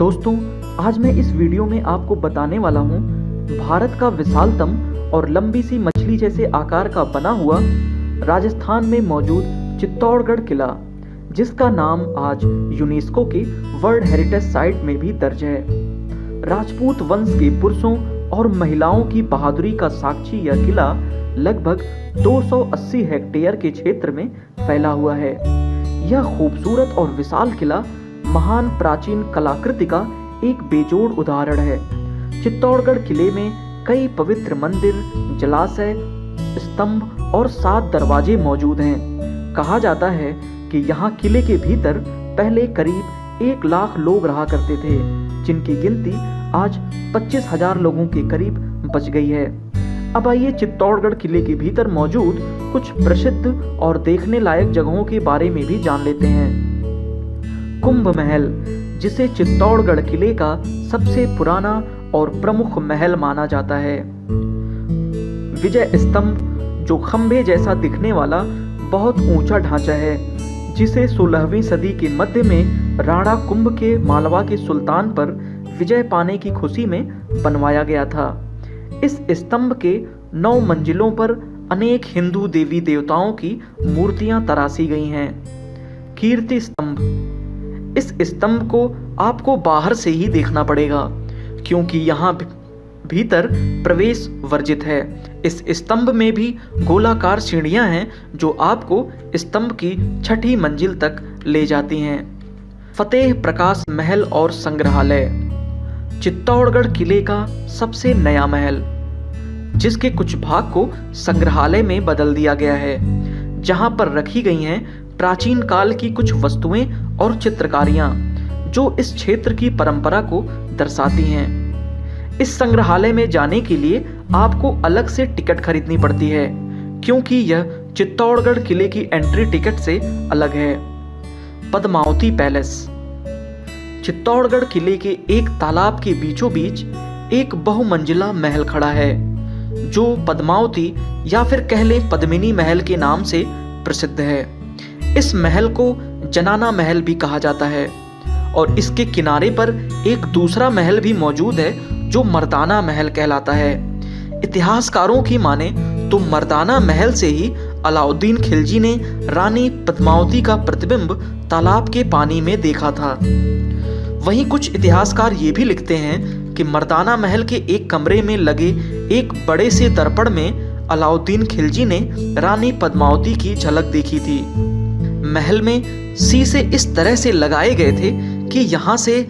दोस्तों, आज मैं इस वीडियो में आपको बताने वाला हूँ भारत का विशालतम और लंबी सी मछली जैसे आकार का बना हुआ राजस्थान में मौजूद चित्तौड़गढ़ किला, जिसका नाम आज यूनेस्को की वर्ल्ड हेरिटेज साइट में भी दर्ज है। राजपूत वंश के पुरुषों और महिलाओं की बहादुरी का साक्षी यह किला लगभग 280 हेक्टेयर के क्षेत्र में फैला हुआ है। यह खूबसूरत और विशाल किला महान प्राचीन कलाकृति का एक बेजोड़ उदाहरण है। चित्तौड़गढ़ किले में कई पवित्र मंदिर, जलाशय, स्तंभ और 7 दरवाजे मौजूद हैं। कहा जाता है कि यहाँ किले के भीतर पहले करीब 1 लाख लोग रहा करते थे, जिनकी गिनती आज 25,000 लोगों के करीब बच गई है। अब आइए चित्तौड़गढ़ किले के भीतर मौजूद कुछ प्रसिद्ध और देखने लायक जगहों के बारे में भी जान लेते हैं। कुंभ महल, जिसे चित्तौड़गढ़ किले का सबसे पुराना और प्रमुख महल माना जाता है। विजय स्तंभ, जो खंभे जैसा दिखने वाला बहुत ऊंचा ढांचा है, जिसे 16वीं सदी के मध्य में राणा कुंभ के मालवा के सुल्तान पर विजय पाने की खुशी में बनवाया गया था। इस स्तंभ के 9 मंजिलों पर अनेक हिंदू देवी देवताओं की मूर्तियां तराशी गई हैं। कीर्ति स्तंभ, इस स्तंभ को आपको बाहर से ही देखना पड़ेगा, क्योंकि यहाँ भीतर प्रवेश वर्जित है। इस स्तंभ में भी गोलाकार सीढ़ियां हैं जो आपको स्तंभ की 6ठी मंजिल तक ले जाती हैं। फतेह प्रकाश महल और संग्रहालय, चित्तौड़गढ़ किले का सबसे नया महल, जिसके कुछ भाग को संग्रहालय में बदल दिया गया है, जहां पर रखी गई हैं प्राचीन काल की कुछ वस्तुएं और चित्रकारियां जो इस क्षेत्र की परंपरा को दर्शाती हैं। इस संग्रहालय में जाने के लिए आपको अलग से टिकट खरीदनी पड़ती है, क्योंकि यह चित्तौड़गढ़ किले की एंट्री टिकट से अलग है। पद्मावती पैलेस, चित्तौड़गढ़ किले के एक तालाब के बीचों बीच एक बहुमंजिला महल खड़ा है, जो पद्मावती या फिर कह लें पद्मिनी महल के नाम से प्रसिद्ध है। इस महल को जनाना महल भी कहा जाता है और इसके किनारे पर एक दूसरा महल भी मौजूद है जो मर्दाना महल कहलाता है। इतिहासकारों की माने तो मर्दाना महल से ही अलाउद्दीन खिलजी ने रानी पद्मावती का प्रतिबिंब तालाब के पानी में देखा था। वहीं कुछ इतिहासकार ये भी लिखते हैं कि मर्दाना महल के एक कमरे में लगे एक बड़े से दर्पण में अलाउद्दीन खिलजी ने रानी पद्मावती की झलक देखी थी। महल में शीशे इस तरह से लगाए गए थे कि यहाँ से